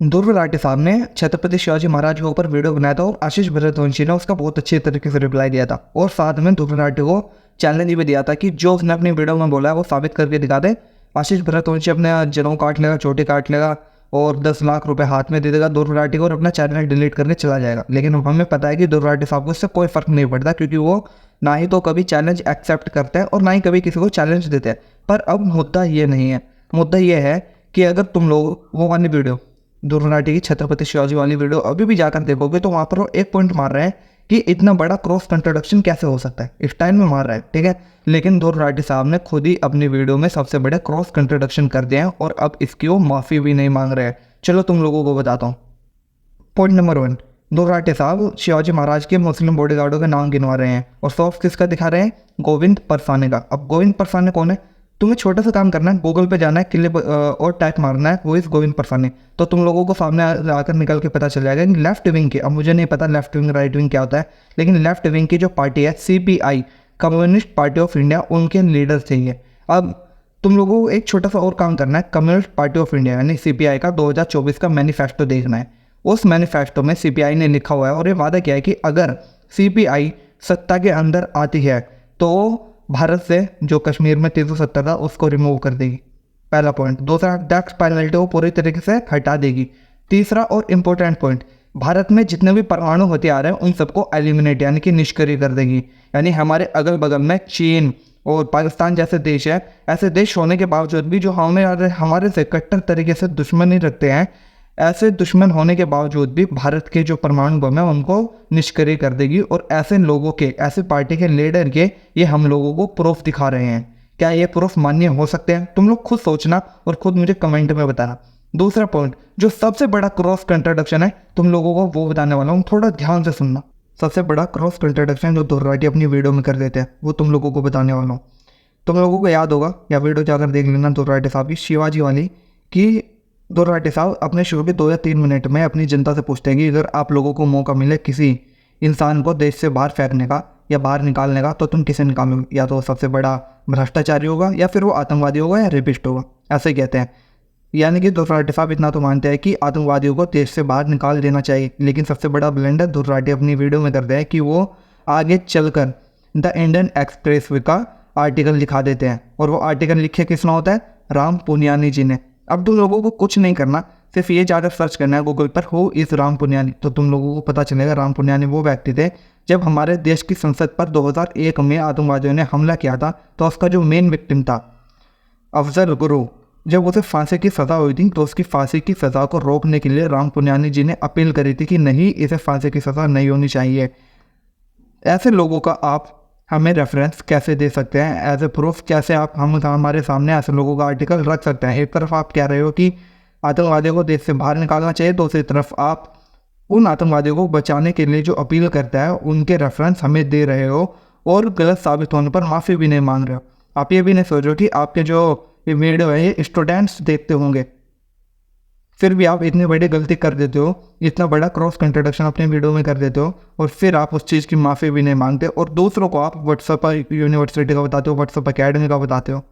ध्रुव राठी साहब ने छत्रपति शिवाजी महाराज के ऊपर वीडियो बनाया था और आशीष भारद्वाज ने उसका बहुत अच्छे तरीके से रिप्लाई दिया था और साथ में ध्रुव राठी को चैलेंज भी दिया था कि जो उसने अपनी वीडियो में बोला है वो साबित करके दिखा दे। आशीष भारद्वाज अपने जनों काट लेगा, चोटी काट लेगा और 10 लाख रुपए हाथ में दे देगा ध्रुव राठी को और अपना चैनल डिलीट करके चला जाएगा। लेकिन हमें पता है कि ध्रुव राठी साहब को इससे कोई फर्क नहीं पड़ता, क्योंकि वो ना ही तो कभी चैलेंज एक्सेप्ट करते हैं और ना ही कभी किसी को चैलेंज देते हैं। पर अब मुद्दा ये नहीं है, मुद्दा ये है कि अगर तुम लोग वो वाली वीडियो ध्रुव राठी की छत्रपति शिवाजी वाली वीडियो अभी भी जाकर देखोगे तो वहाँ पर वो एक पॉइंट मार रहे हैं कि इतना बड़ा क्रॉस कंट्रोडक्शन कैसे हो सकता है, स्टाइल में मार रहा है, ठीक है। लेकिन ध्रुव राठी साहब ने खुद ही अपनी वीडियो में सबसे बड़े क्रॉस कंट्रोडक्शन कर दिए हैं और अब इसकी वो माफ़ी भी नहीं मांग रहे हैं। चलो तुम लोगों को बताता हूँ। पॉइंट नंबर 1, ध्रुव राठी साहब शिवाजी महाराज के मुस्लिम बॉडीगार्डों के नाम गिनवा रहे हैं और सॉफ्ट किसका दिखा रहे हैं, गोविंद परसाने का। अब गोविंद परसाने कौन है? तुम्हें छोटा सा काम करना है, गूगल पे जाना है, किले और टैग मारना है वो इस गोविंद परसाने, तो तुम लोगों को सामने आकर निकल के पता चल जाएगा कि लेफ्ट विंग की, अब मुझे नहीं पता लेफ्ट विंग राइट विंग क्या होता है, लेकिन लेफ्ट विंग की जो पार्टी है CPI, communist party of India, उनके लीडर थे ये। अब तुम लोगों को एक छोटा सा और काम करना है, कम्युनिस्ट पार्टी ऑफ इंडिया यानी CPI का 2024 का मैनिफेस्टो देखना है। उस मैनिफेस्टो में CPI ने लिखा हुआ है और ये वादा किया है कि अगर CPI सत्ता के अंदर आती है तो भारत से जो कश्मीर में 370 था उसको रिमूव कर देगी, पहला पॉइंट। दूसरा, डेथ पेनल्टी को पूरी तरीके से हटा देगी। तीसरा और इम्पोर्टेंट पॉइंट, भारत में जितने भी परमाणु हथियार हैं उन सबको एलिमिनेट यानी कि निष्क्रिय कर देगी। यानी हमारे अगल बगल में चीन और पाकिस्तान जैसे देश है, ऐसे देश होने के बावजूद भी जो हमारे से कट्टर तरीके से दुश्मनी रखते हैं, ऐसे दुश्मन होने के बावजूद भी भारत के जो परमाणु बम है उनको निष्क्रिय कर देगी। और ऐसे लोगों के, ऐसे पार्टी के लीडर के ये हम लोगों को प्रूफ दिखा रहे हैं। क्या ये प्रूफ मान्य हो सकते हैं? तुम लोग खुद सोचना और खुद मुझे कमेंट में बताना। दूसरा पॉइंट, जो सबसे बड़ा क्रॉस कंट्रोडक्शन है तुम लोगों को वो बताने वाला हूँ, थोड़ा ध्यान से सुनना। सबसे बड़ा क्रॉस कंट्रोडक्शन जो ध्रुव राठी अपनी वीडियो में कर देते हैं वो तुम लोगों को बताने वाला हूँ। तुम लोगों को याद होगा, या वीडियो जाकर देख लेना ध्रुव राठी साहब की शिवाजी वाली, कि ध्रुव राठी साहब अपने शो के 2 या 3 मिनट में अपनी जनता से पूछते हैं कि अगर आप लोगों को मौका मिले किसी इंसान को देश से बाहर फेंकने का या बाहर निकालने का तो तुम किसे निकालोगे? या तो सबसे बड़ा भ्रष्टाचारी होगा, या फिर वो आतंकवादी होगा, या रेपिस्ट होगा, ऐसे कहते हैं। यानी कि ध्रुव राठी साहब इतना तो मानते हैं कि आतंकवादियों को देश से बाहर निकाल देना चाहिए। लेकिन सबसे बड़ा ब्लेंडर ध्रुव राठी अपनी वीडियो में करते हैं कि वो आगे चलकर द इंडियन एक्सप्रेस वे का आर्टिकल लिखा देते हैं, और वो आर्टिकल लिखे किसने होता है? राम पुनियानी जी ने। अब तुम लोगों को कुछ नहीं करना, सिर्फ ये जाकर सर्च करना है गूगल पर, हु इज़ राम पुनियानी, तो तुम लोगों को पता चलेगा राम पुनियानी वो व्यक्ति थे जब हमारे देश की संसद पर 2001 में आतंकवादियों ने हमला किया था, तो उसका जो मेन विक्टिम था अफजल गुरु, जब उसे फांसी की सज़ा हुई थी तो उसकी फांसी की सज़ा को रोकने के लिए राम पुनियानी जी ने अपील करी थी कि नहीं, इसे फांसी की सज़ा नहीं होनी चाहिए। ऐसे लोगों का आप हमें रेफरेंस कैसे दे सकते हैं, एज ए प्रूफ कैसे आप हमारे सामने ऐसे लोगों का आर्टिकल रख सकते हैं? एक तरफ आप कह रहे हो कि आतंकवादियों को देश से बाहर निकालना चाहिए, दूसरी तरफ आप उन आतंकवादियों को बचाने के लिए जो अपील करता है उनके रेफरेंस हमें दे रहे हो और गलत साबित होने पर माफ़ी भी नहीं मांग रहे हो। आप ये भी नहीं सोच रहे हो कि आपके जो ये वीडियो है ये स्टूडेंट्स देखते होंगे, फिर भी आप इतनी बड़ी गलती कर देते हो, इतना बड़ा क्रॉस कंट्रोडक्शन अपने वीडियो में कर देते हो और फिर आप उस चीज़ की माफ़ी भी नहीं मांगते और दूसरों को आप व्हाट्सएप यूनिवर्सिटी का बताते हो, व्हाट्सएप अकेडमी का बताते हो।